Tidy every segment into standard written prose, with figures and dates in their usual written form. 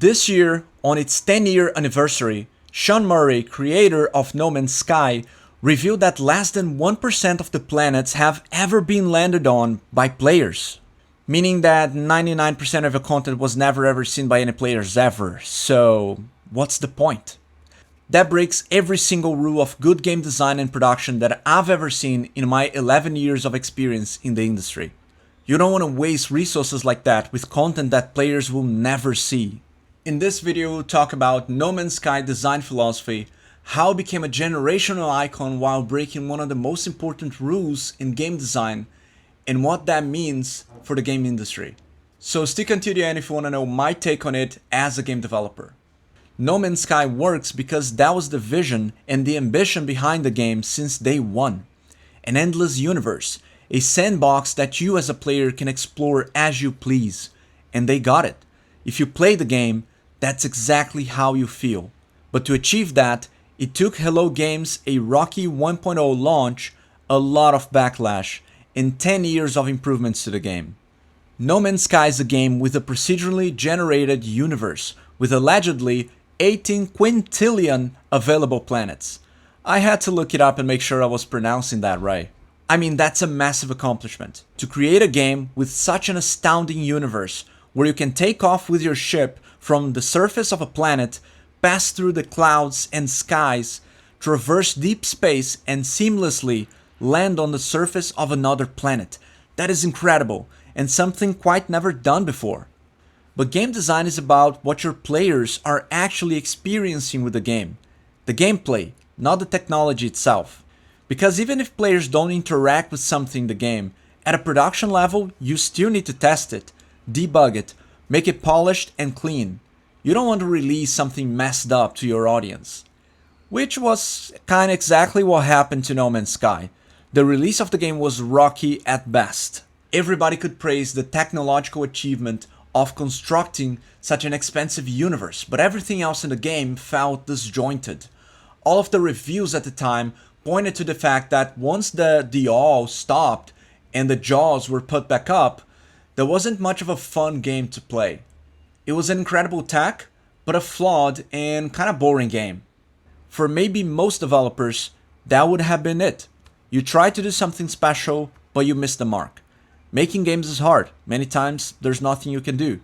This year, on its 10-year anniversary, Sean Murray, creator of No Man's Sky, revealed that less than 1% of the planets have ever been landed on by players. Meaning that 99% of the content was never ever seen by any players ever, so what's the point? That breaks every single rule of good game design and production that I've ever seen in my 11 years of experience in the industry. You don't want to waste resources like that with content that players will never see. In this video, we'll talk about No Man's Sky design philosophy, how it became a generational icon while breaking one of the most important rules in game design, and what that means for the game industry. So stick until the end if you want to know my take on it as a game developer. No Man's Sky works because that was the vision and the ambition behind the game since day one. An endless universe, a sandbox that you as a player can explore as you please. And they got it. If you play the game, that's exactly how you feel. But to achieve that, it took Hello Games a rocky 1.0 launch, a lot of backlash, and 10 years of improvements to the game. No Man's Sky is a game with a procedurally generated universe, with allegedly 18 quintillion available planets. I had to look it up and make sure I was pronouncing that right. I mean, that's a massive accomplishment. To create a game with such an astounding universe, where you can take off with your ship from the surface of a planet, pass through the clouds and skies, traverse deep space, and seamlessly land on the surface of another planet. That is incredible, and something quite never done before. But game design is about what your players are actually experiencing with the game. The gameplay, not the technology itself. Because even if players don't interact with something in the game, at a production level, you still need to test it, debug it, make it polished and clean. You don't want to release something messed up to your audience. Which was kinda exactly what happened to No Man's Sky. The release of the game was rocky at best. Everybody could praise the technological achievement of constructing such an expensive universe, but everything else in the game felt disjointed. All of the reviews at the time pointed to the fact that once the yaw stopped and the jaws were put back up, there wasn't much of a fun game to play. It was an incredible tech, but a flawed and kinda boring game. For maybe most developers, that would have been it. You try to do something special, but you miss the mark. Making games is hard. Many times, there's nothing you can do.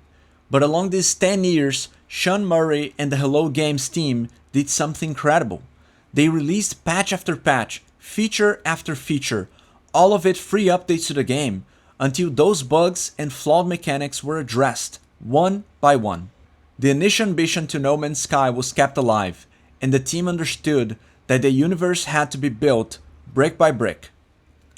But along these 10 years, Sean Murray and the Hello Games team did something incredible. They released patch after patch, feature after feature, all of it free updates to the game, until those bugs and flawed mechanics were addressed, one by one. The initial ambition to No Man's Sky was kept alive, and the team understood that the universe had to be built brick by brick.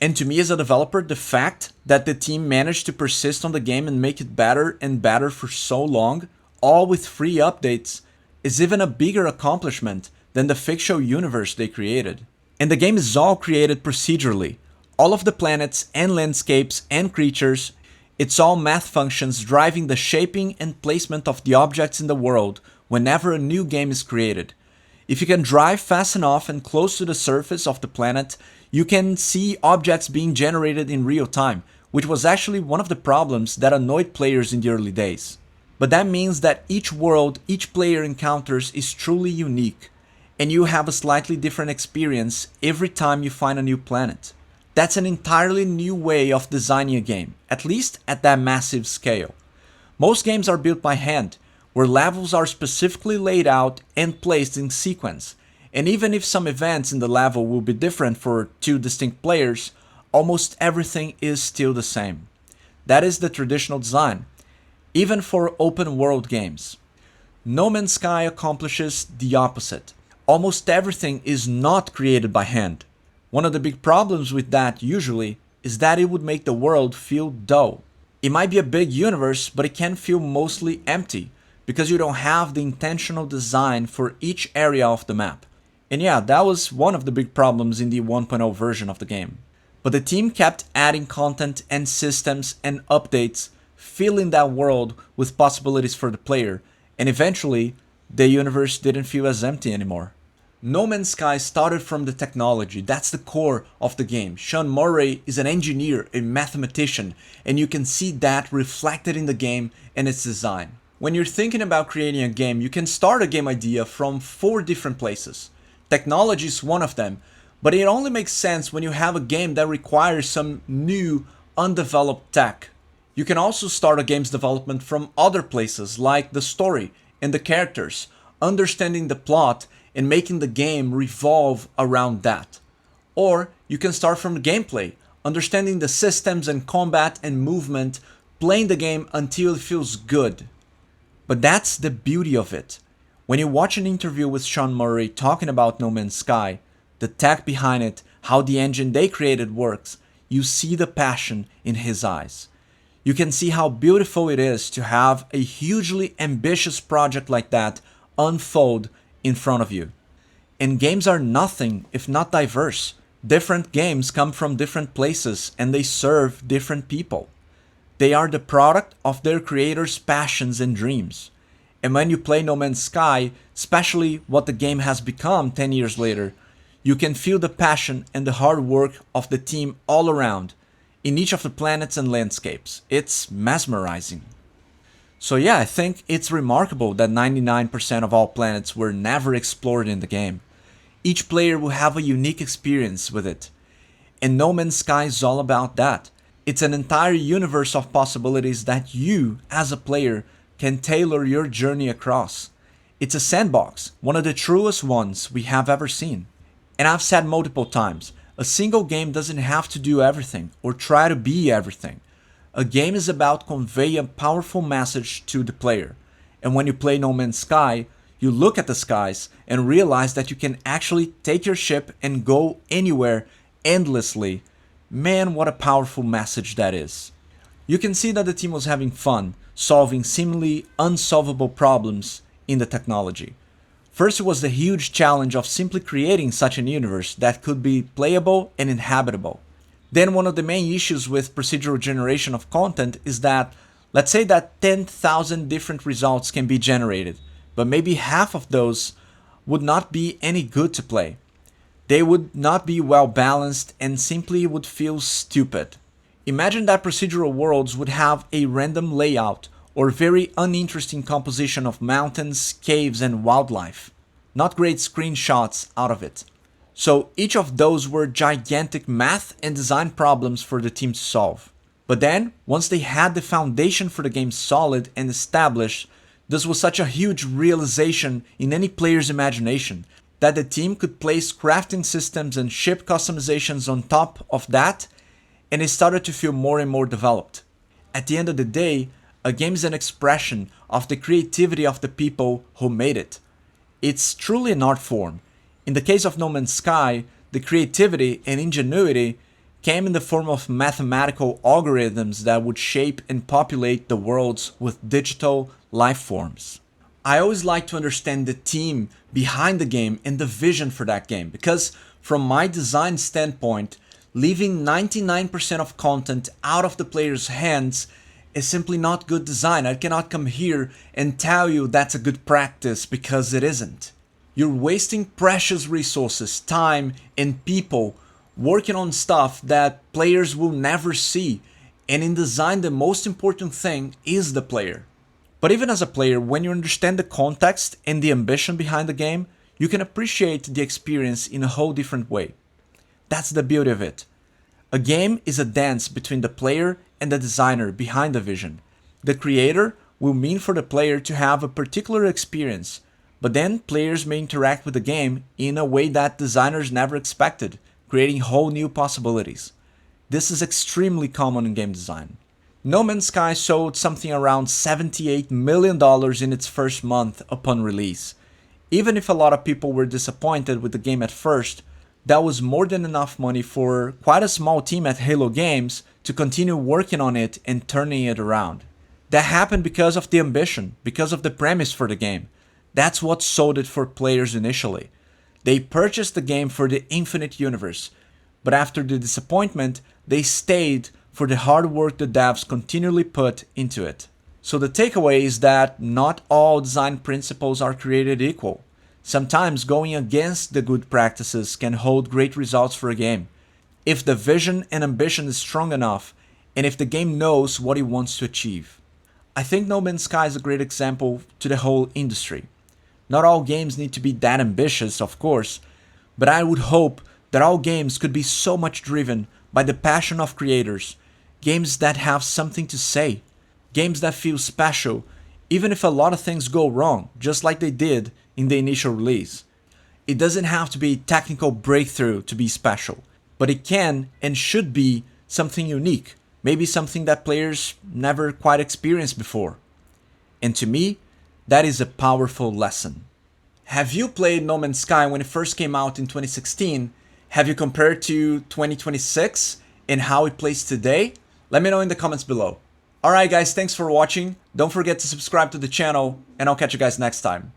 And to me as a developer, the fact that the team managed to persist on the game and make it better and better for so long, all with free updates, is even a bigger accomplishment than the fictional universe they created. And the game is all created procedurally. All of the planets and landscapes and creatures, it's all math functions driving the shaping and placement of the objects in the world whenever a new game is created. If you can drive fast enough and close to the surface of the planet, you can see objects being generated in real time, which was actually one of the problems that annoyed players in the early days. But that means that each world each player encounters is truly unique, and you have a slightly different experience every time you find a new planet. That's an entirely new way of designing a game, at least at that massive scale. Most games are built by hand, where levels are specifically laid out and placed in sequence, and even if some events in the level will be different for two distinct players, almost everything is still the same. That is the traditional design, even for open world games. No Man's Sky accomplishes the opposite. Almost everything is not created by hand. One of the big problems with that usually is that it would make the world feel dull. It might be a big universe, but it can feel mostly empty because you don't have the intentional design for each area of the map. And yeah, that was one of the big problems in the 1.0 version of the game. But the team kept adding content and systems and updates, filling that world with possibilities for the player, and eventually, the universe didn't feel as empty anymore. No Man's Sky started from the technology, that's the core of the game. Sean Murray is an engineer, a mathematician, and you can see that reflected in the game and its design. When you're thinking about creating a game, you can start a game idea from 4 different places. Technology is one of them, but it only makes sense when you have a game that requires some new, undeveloped tech. You can also start a game's development from other places like the story and the characters, understanding the plot and making the game revolve around that. Or you can start from the gameplay, understanding the systems and combat and movement, playing the game until it feels good. But that's the beauty of it. When you watch an interview with Sean Murray talking about No Man's Sky, the tech behind it, how the engine they created works, you see the passion in his eyes. You can see how beautiful it is to have a hugely ambitious project like that unfold in front of you. And games are nothing if not diverse. Different games come from different places and they serve different people. They are the product of their creators' passions and dreams. And when you play No Man's Sky, especially what the game has become 10 years later, you can feel the passion and the hard work of the team all around, in each of the planets and landscapes. It's mesmerizing. So yeah, I think it's remarkable that 99% of all planets were never explored in the game. Each player will have a unique experience with it. And No Man's Sky is all about that. It's an entire universe of possibilities that you, as a player, can tailor your journey across. It's a sandbox, one of the truest ones we have ever seen. And I've said multiple times, a single game doesn't have to do everything or try to be everything. A game is about conveying a powerful message to the player. And when you play No Man's Sky, you look at the skies and realize that you can actually take your ship and go anywhere endlessly. Man, what a powerful message that is. You can see that the team was having fun, solving seemingly unsolvable problems in the technology. First, it was the huge challenge of simply creating such an universe that could be playable and inhabitable. Then one of the main issues with procedural generation of content is that, let's say that 10,000 different results can be generated, but maybe half of those would not be any good to play. They would not be well balanced and simply would feel stupid. Imagine that procedural worlds would have a random layout or very uninteresting composition of mountains, caves, and wildlife. Not great screenshots out of it. So each of those were gigantic math and design problems for the team to solve. But then, once they had the foundation for the game solid and established, this was such a huge realization in any player's imagination that the team could place crafting systems and ship customizations on top of that, and it started to feel more and more developed. At the end of the day, a game is an expression of the creativity of the people who made it. It's truly an art form. In the case of No Man's Sky, the creativity and ingenuity came in the form of mathematical algorithms that would shape and populate the worlds with digital life forms. I always like to understand the team behind the game and the vision for that game, because from my design standpoint, leaving 99% of content out of the player's hands is simply not good design. I cannot come here and tell you that's a good practice, because it isn't. You're wasting precious resources, time, and people working on stuff that players will never see. And in design, the most important thing is the player. But even as a player, when you understand the context and the ambition behind the game, you can appreciate the experience in a whole different way. That's the beauty of it. A game is a dance between the player and the designer behind the vision. The creator will mean for the player to have a particular experience, but then players may interact with the game in a way that designers never expected, creating whole new possibilities. This is extremely common in game design. No Man's Sky sold something around $78 million in its first month upon release. Even if a lot of people were disappointed with the game at first, that was more than enough money for quite a small team at Halo Games to continue working on it and turning it around. That happened because of the ambition, because of the premise for the game. That's what sold it for players initially. They purchased the game for the infinite universe, but after the disappointment, they stayed for the hard work the devs continually put into it. So the takeaway is that not all design principles are created equal. Sometimes going against the good practices can hold great results for a game, if the vision and ambition is strong enough, and if the game knows what it wants to achieve. I think No Man's Sky is a great example to the whole industry. Not all games need to be that ambitious, of course, but I would hope that all games could be so much driven by the passion of creators, games that have something to say, games that feel special, even if a lot of things go wrong, just like they did in the initial release. It doesn't have to be a technical breakthrough to be special, but it can and should be something unique, maybe something that players never quite experienced before. And to me, that is a powerful lesson. Have you played No Man's Sky when it first came out in 2016? Have you compared to 2026 and how it plays today? Let me know in the comments below. Alright guys, thanks for watching. Don't forget to subscribe to the channel, and I'll catch you guys next time.